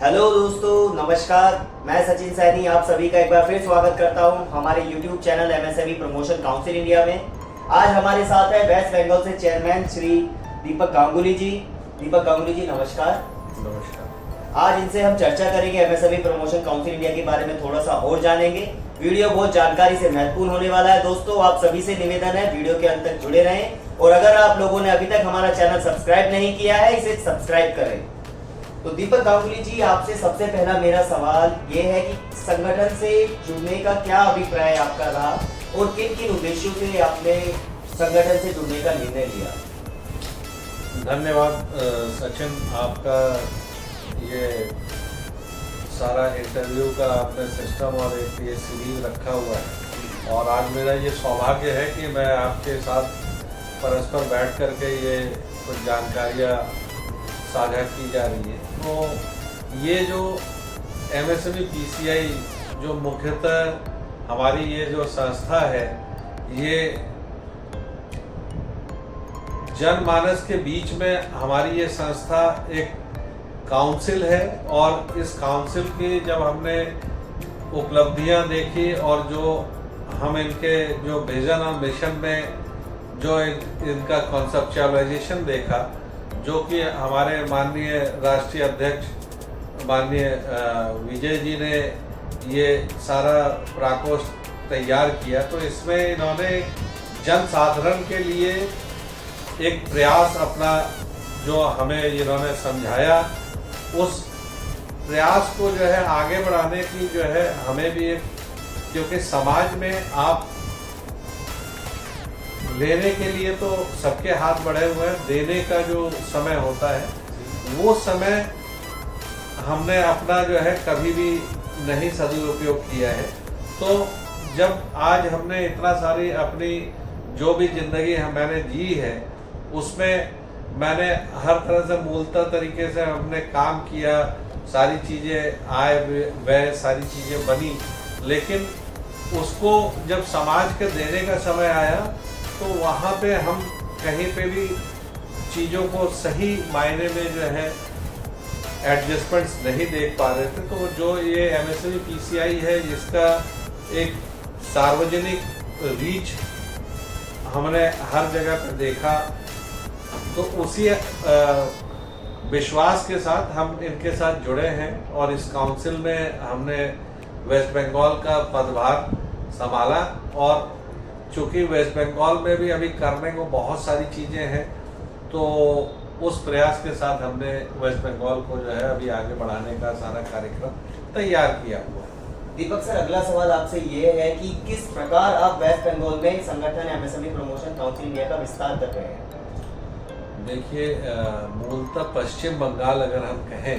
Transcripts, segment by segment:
Hello दोस्तों, नमस्कार। मैं सचिन सैनी आप सभी का एक बार फिर स्वागत करता हूं हमारे YouTube channel MSME promotion council India में। आज हमारे साथ है वेस्ट बंगाल से चेयरमैन श्री दीपक गांगुली जी। दीपक गांगुली जी, नमस्कार। नमस्कार। आज इनसे हम चर्चा करेंगे एमएसएमई प्रमोशन काउंसिल इंडिया के बारे में थोड़ा सा और जानेंगे। वीडियो बहुत जानकारी से महत्वपूर्ण होने वाला है। दोस्तों, आप सभी से निवेदन है वीडियो के अंत तक जुड़े रहें और अगर आप लोगों ने अभी तक हमारा चैनल सब्सक्राइब नहीं किया है इसे सब्सक्राइब करें। तो दीपक गांगुली जी, आपसे सबसे पहला मेरा सवाल ये है कि संगठन से जुड़ने का क्या अभिप्राय आपका रहा और किन किन उद्देश्यों से आपने संगठन से जुड़ने का निर्णय लिया? धन्यवाद सचिन, आपका ये सारा इंटरव्यू का आपने सिस्टम और एक ये सीरीज रखा हुआ है और आज मेरा ये सौभाग्य है कि मैं आपके साथ परस्पर बैठ करके ये कुछ जानकारियाँ साझा की जा रही है। तो ये जो एमएसएमई पीसीआई जो मुख्यतः हमारी ये जो संस्था है, ये जनमानस के बीच में हमारी ये संस्था एक काउंसिल है और इस काउंसिल की जब हमने उपलब्धियां देखी और जो हम इनके जो विजन और मिशन में जो इनका कॉन्सेप्चुअलाइजेशन देखा, जो कि हमारे माननीय राष्ट्रीय अध्यक्ष माननीय विजय जी ने ये सारा प्रकोष्ठ तैयार किया, तो इसमें इन्होंने जनसाधारण के लिए एक प्रयास अपना जो हमें इन्होंने समझाया, उस प्रयास को जो है आगे बढ़ाने की जो है हमें भी एक, क्योंकि समाज में आप लेने के लिए तो सबके हाथ बढ़े हुए हैं, देने का जो समय होता है वो समय हमने अपना जो है कभी भी नहीं सदुपयोग किया है। तो जब आज हमने इतना सारी अपनी जो भी जिंदगी मैंने जी है उसमें मैंने हर तरह से मूलतः तरीके से हमने काम किया, सारी चीज़ें आय व्यय सारी चीज़ें बनी, लेकिन उसको जब समाज के देने का समय आया तो वहाँ पे हम कहीं पे भी चीज़ों को सही मायने में जो है एडजस्टमेंट्स नहीं देख पा रहे थे। तो जो ये एमएसएमई पीसीआई है, जिसका एक सार्वजनिक रीच हमने हर जगह पे देखा, तो उसी विश्वास के साथ हम इनके साथ जुड़े हैं और इस काउंसिल में हमने वेस्ट बंगाल का पदभार संभाला। और चूँकि वेस्ट बंगाल में भी अभी करने को बहुत सारी चीज़ें हैं, तो उस प्रयास के साथ हमने वेस्ट बंगाल को जो है अभी आगे बढ़ाने का सारा कार्यक्रम तैयार किया हुआ है। दीपक सर, अगला सवाल आपसे ये है कि किस प्रकार आप वेस्ट बंगाल में संगठन एमएसएमई प्रमोशन काउंसिल इंडिया का विस्तार कर रहे हैं? देखिए, मूलतः पश्चिम बंगाल अगर हम कहें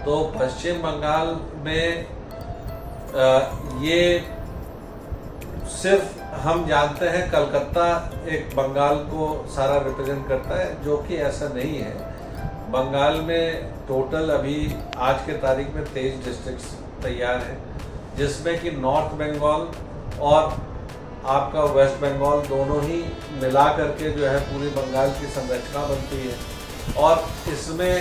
तो पश्चिम बंगाल में ये सिर्फ हम जानते हैं कलकत्ता एक बंगाल को सारा रिप्रेजेंट करता है, जो कि ऐसा नहीं है। बंगाल में टोटल अभी आज के तारीख में 23 डिस्ट्रिक्ट्स तैयार हैं, जिसमें कि नॉर्थ बंगाल और आपका वेस्ट बंगाल दोनों ही मिला करके जो है पूरी बंगाल की संरचना बनती है। और इसमें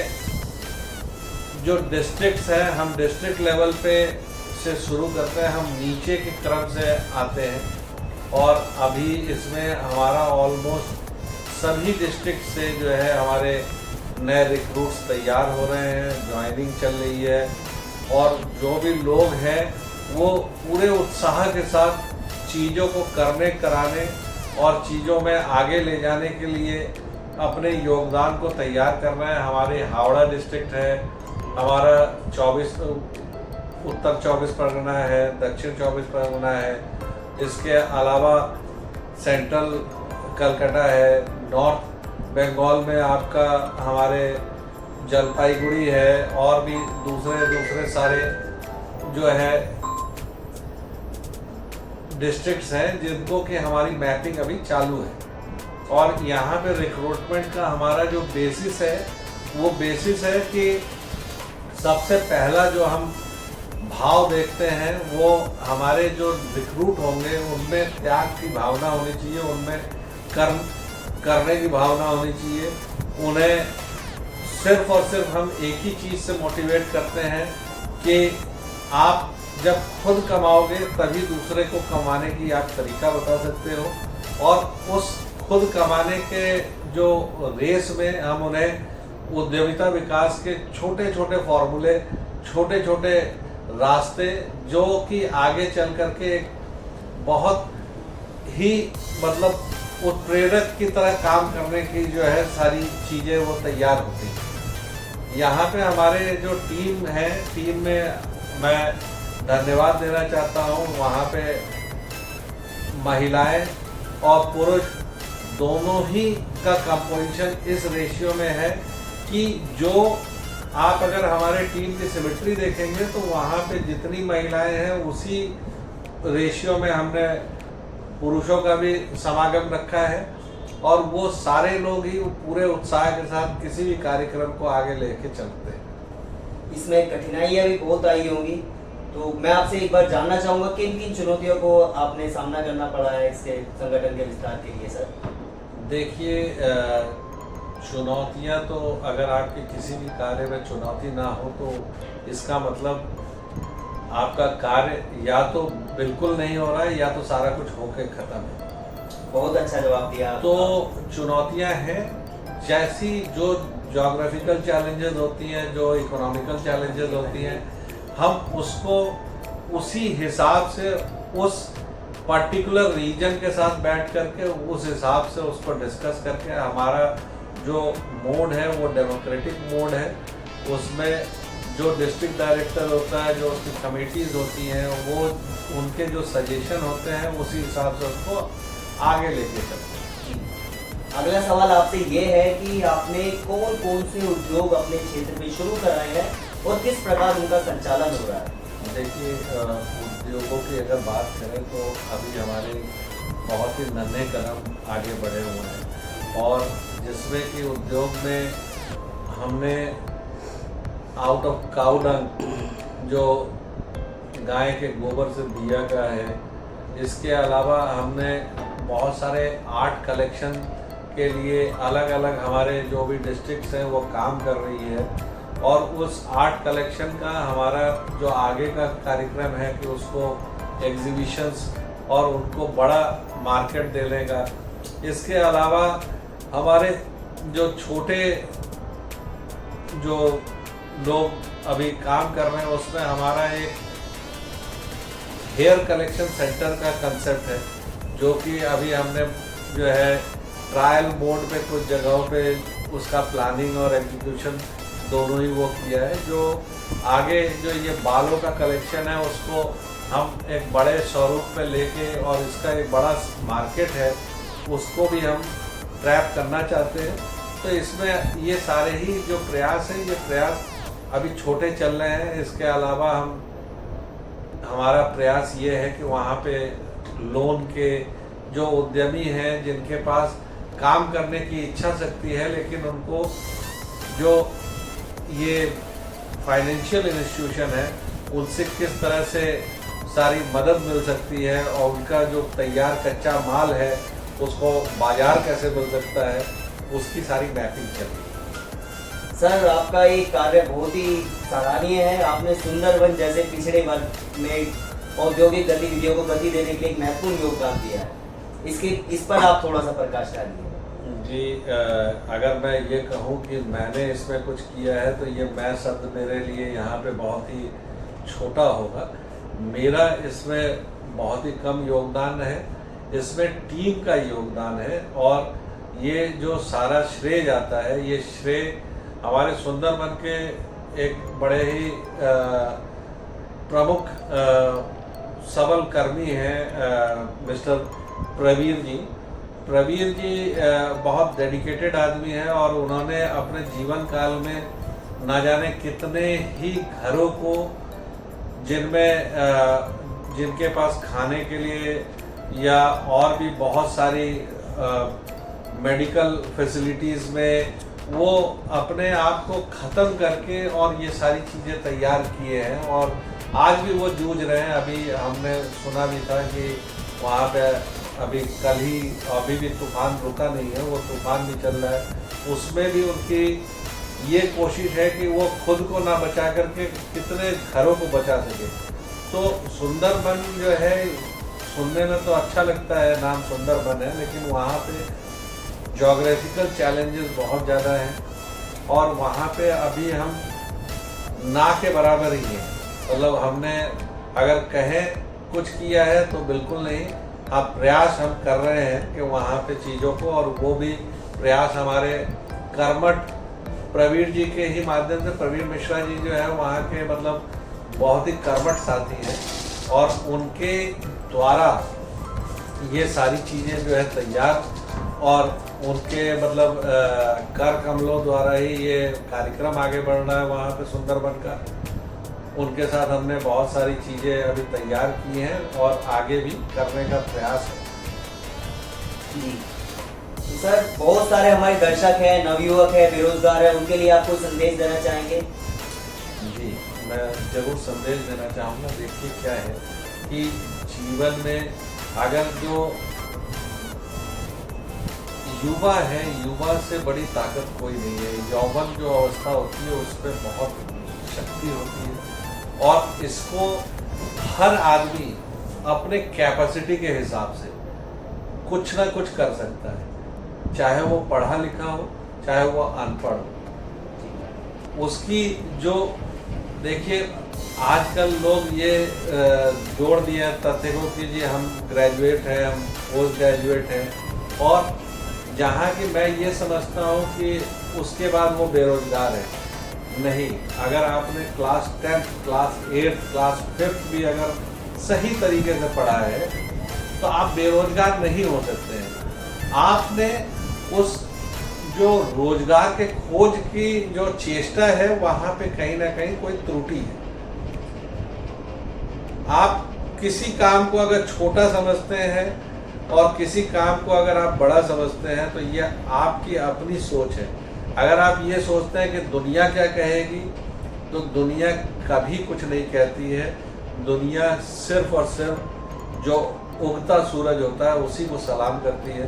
जो डिस्ट्रिक्ट्स हैं, हम डिस्ट्रिक्ट लेवल पे से शुरू करते हैं, हम नीचे के क्रम से आते हैं और अभी इसमें हमारा ऑलमोस्ट सभी डिस्ट्रिक्ट से जो है हमारे नए रिक्रूट्स तैयार हो रहे हैं, ज्वाइनिंग चल रही है और जो भी लोग हैं वो पूरे उत्साह के साथ चीज़ों को करने कराने और चीज़ों में आगे ले जाने के लिए अपने योगदान को तैयार कर रहे हैं। हमारे हावड़ा डिस्ट्रिक्ट है, हमारा उत्तर 24 परगना है, दक्षिण 24 परगना है, इसके अलावा सेंट्रल कलकत्ता है, नॉर्थ बंगाल में आपका हमारे जलपाईगुड़ी है और भी दूसरे सारे जो है डिस्ट्रिक्ट्स हैं जिनको कि हमारी मैपिंग अभी चालू है। और यहाँ पे रिक्रूटमेंट का हमारा जो बेसिस है वो बेसिस है कि सबसे पहला जो हम भाव देखते हैं वो हमारे जो रिक्रूट होंगे उनमें त्याग की भावना होनी चाहिए, उनमें कर्म करने की भावना होनी चाहिए, उन्हें सिर्फ और सिर्फ हम एक ही चीज़ से मोटिवेट करते हैं कि आप जब खुद कमाओगे तभी दूसरे को कमाने की आप तरीका बता सकते हो, और उस खुद कमाने के जो रेस में हम उन्हें उद्यमिता विकास के छोटे छोटे फॉर्मूले, छोटे छोटे रास्ते, जो कि आगे चल करके एक बहुत ही मतलब उत्प्रेरक की तरह काम करने की जो है सारी चीज़ें वो तैयार होती हैं। यहाँ पे हमारे जो टीम है, टीम में मैं धन्यवाद देना चाहता हूँ। वहाँ पे महिलाएं और पुरुष दोनों ही का कंपोजिशन इस रेशियो में है कि जो आप अगर हमारे टीम की सिमेट्री देखेंगे तो वहाँ पे जितनी महिलाएं हैं उसी रेशियो में हमने पुरुषों का भी समागम रखा है, और वो सारे लोग ही पूरे उत्साह के साथ किसी भी कार्यक्रम को आगे लेके चलते हैं। इसमें कठिनाइयाँ भी बहुत आई होंगी, तो मैं आपसे एक बार जानना चाहूँगा किन किन चुनौतियों को आपने सामना करना पड़ा है इसके संगठन के विस्तार के लिए सर? देखिए, चुनौतियाँ तो अगर आपके किसी भी कार्य में चुनौती ना हो तो इसका मतलब आपका कार्य या तो बिल्कुल नहीं हो रहा है या तो सारा कुछ होके ख़त्म है। बहुत अच्छा जवाब दिया। तो चुनौतियाँ हैं, जैसी जो ज्योग्राफिकल चैलेंजेस होती हैं, जो इकोनॉमिकल चैलेंजेस होती हैं, हम उसको उसी हिसाब से उस पर्टिकुलर रीजन के साथ बैठ करके उस हिसाब से उसको डिस्कस करके, हमारा जो मोड है वो डेमोक्रेटिक मोड है। उसमें जो डिस्ट्रिक्ट डायरेक्टर होता है, जो उसकी कमेटीज़ होती हैं, वो उनके जो सजेशन होते हैं उसी हिसाब से उसको आगे लेके चलते हैं। अगला सवाल आपसे ये है कि आपने कौन कौन से उद्योग अपने क्षेत्र में शुरू कराए हैं और किस प्रकार उनका संचालन हो रहा है? देखिए, उद्योगों की अगर बात करें तो अभी हमारे बहुत ही नन्हे कदम आगे बढ़े हुए हैं, और जिसमें कि उद्योग में हमने आउट ऑफ काउ डंग, जो गाय के गोबर से दिया का है, इसके अलावा हमने बहुत सारे आर्ट कलेक्शन के लिए अलग अलग हमारे जो भी डिस्ट्रिक्ट्स हैं वो काम कर रही है, और उस आर्ट कलेक्शन का हमारा जो आगे का कार्यक्रम है कि उसको एग्जीबिशंस और उनको बड़ा मार्केट देने का। इसके अलावा हमारे जो छोटे जो लोग अभी काम कर रहे हैं उसमें हमारा एक हेयर कलेक्शन सेंटर का कंसेप्ट है, जो कि अभी हमने जो है ट्रायल मोड पे कुछ जगहों पे उसका प्लानिंग और एग्जीक्यूशन दोनों ही वो किया है। जो आगे जो ये बालों का कलेक्शन है उसको हम एक बड़े स्वरूप पे लेके, और इसका एक बड़ा मार्केट है उसको भी हम ट्रैप करना चाहते हैं। तो इसमें ये सारे ही जो प्रयास हैं, ये प्रयास अभी छोटे चल रहे हैं। इसके अलावा हमारा प्रयास ये है कि वहाँ पे लोन के जो उद्यमी हैं जिनके पास काम करने की इच्छा शक्ति है, लेकिन उनको जो ये फाइनेंशियल इंस्टीट्यूशन है उनसे किस तरह से सारी मदद मिल सकती है, और उनका जो तैयार कच्चा माल है उसको बाजार कैसे मिल सकता है, उसकी सारी मैपिंग चल रही है। सर, आपका ये कार्य बहुत ही सराहनीय है। आपने सुंदरवन जैसे पिछड़े वर्ग में औद्योगिक गतिविधियों को गति देने के लिए एक महत्वपूर्ण योगदान दिया है। इस पर आप थोड़ा सा प्रकाश डालिए। जी, अगर मैं ये कहूँ कि मैंने इसमें कुछ किया है तो ये मैं शब्द मेरे लिए यहाँ पे बहुत ही छोटा होगा। मेरा इसमें बहुत ही कम योगदान है, इसमें टीम का योगदान है, और ये जो सारा श्रेय जाता है ये श्रेय हमारे सुंदरवन के एक बड़े ही प्रमुख सबल कर्मी हैं मिस्टर प्रवीर जी। प्रवीर जी बहुत डेडिकेटेड आदमी हैं, और उन्होंने अपने जीवन काल में ना जाने कितने ही घरों को जिनके पास खाने के लिए या और भी बहुत सारी मेडिकल फैसिलिटीज़ में वो अपने आप को ख़त्म करके और ये सारी चीज़ें तैयार किए हैं, और आज भी वो जूझ रहे हैं। अभी हमने सुना भी था कि वहाँ पे अभी कल ही अभी भी तूफान रुका नहीं है, वो तूफान भी चल रहा है, उसमें भी उनकी ये कोशिश है कि वो खुद को ना बचा करके कितने घरों को बचा सके। तो सुंदरबन जो है सुनने में तो अच्छा लगता है, नाम सुंदरबन है, लेकिन वहाँ पे जोग्राफिकल चैलेंजेस बहुत ज़्यादा हैं और वहाँ पे अभी हम ना के बराबर ही हैं। मतलब हमने अगर कहें कुछ किया है तो बिल्कुल नहीं। अब प्रयास हम कर रहे हैं कि वहाँ पे चीज़ों को, और वो भी प्रयास हमारे कर्मठ प्रवीण जी के ही माध्यम से। प्रवीण मिश्रा जी जो है वहाँ के मतलब बहुत ही कर्मठ साथी हैं और उनके द्वारा ये सारी चीज़ें जो है तैयार, और उनके मतलब कर कमलों द्वारा ही ये कार्यक्रम आगे बढ़ रहा है वहाँ पे सुंदरबन का। उनके साथ हमने बहुत सारी चीज़ें अभी तैयार की हैं और आगे भी करने का प्रयास है। जी तो सर, बहुत सारे हमारे दर्शक हैं, नवयुवक हैं, बेरोजगार हैं, उनके लिए आप कोई संदेश देना चाहेंगे? जी, मैं जरूर संदेश देना चाहूँगा। देखिए क्या है कि जीवन में अगर जो युवा है, युवा से बड़ी ताकत कोई नहीं है। यौवन जो अवस्था होती है उस पर बहुत शक्ति होती है और इसको हर आदमी अपने कैपेसिटी के हिसाब से कुछ ना कुछ कर सकता है, चाहे वो पढ़ा लिखा हो चाहे वो अनपढ़ हो। उसकी जो देखिए आजकल लोग ये जोड़ दिया तथ्य को कि जी हम ग्रेजुएट हैं, हम पोस्ट ग्रेजुएट हैं, और जहाँ कि मैं ये समझता हूँ कि उसके बाद वो बेरोजगार है। नहीं, अगर आपने क्लास 10, क्लास 8, क्लास 5 भी अगर सही तरीके से पढ़ा है तो आप बेरोजगार नहीं हो सकते हैं। आपने उस जो रोजगार के खोज की जो चेष्टा है वहाँ पे कहीं ना कहीं कोई त्रुटि है। आप किसी काम को अगर छोटा समझते हैं और किसी काम को अगर आप बड़ा समझते हैं तो ये आपकी अपनी सोच है। अगर आप ये सोचते हैं कि दुनिया क्या कहेगी, तो दुनिया कभी कुछ नहीं कहती है। दुनिया सिर्फ और सिर्फ जो उगता सूरज होता है उसी को सलाम करती है,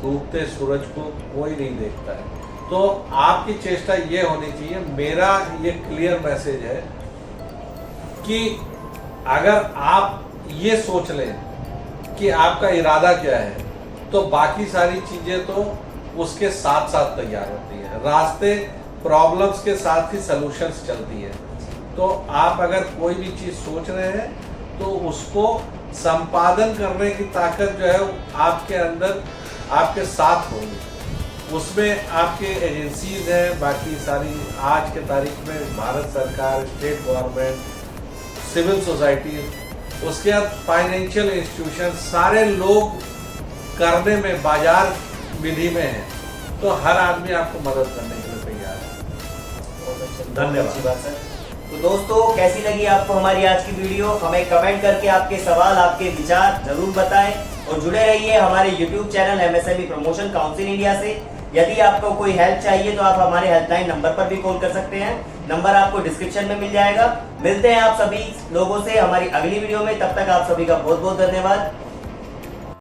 डूबते सूरज को कोई नहीं देखता है। तो आपकी चेष्टा ये होनी चाहिए, मेरा ये क्लियर मैसेज है कि अगर आप ये सोच लें कि आपका इरादा क्या है तो बाकी सारी चीज़ें तो उसके साथ साथ तैयार होती है। रास्ते प्रॉब्लम्स के साथ ही सॉल्यूशंस चलती है। तो आप अगर कोई भी चीज़ सोच रहे हैं तो उसको संपादन करने की ताकत जो है आपके अंदर आपके साथ होगी। उसमें आपके एजेंसीज हैं, बाकी सारी आज के तारीख में भारत सरकार, स्टेट गवर्नमेंट, सिविल सोसाइटी, उसके बाद फाइनेंशियल इंस्टीट्यूशन, सारे लोग करने में बाजार विधि में है। तो हर आदमी आपको मदद करने के लिए तैयार है। बहुत अच्छा, धन्यवाद। अच्छी बात सर। तो दोस्तों, कैसी लगी आपको हमारी आज की वीडियो? हमें कमेंट करके आपके सवाल, आपके विचार जरूर बताएं और जुड़े रहिए हमारे YouTube channel MSME promotion council India से। यदि आपको कोई हेल्प चाहिए तो आप हमारे हेल्पलाइन नंबर पर भी कॉल कर सकते हैं। नंबर आपको डिस्क्रिप्शन में मिल जाएगा। मिलते हैं आप सभी लोगों से हमारी अगली वीडियो में। तब तक आप सभी का बहुत बहुत धन्यवाद।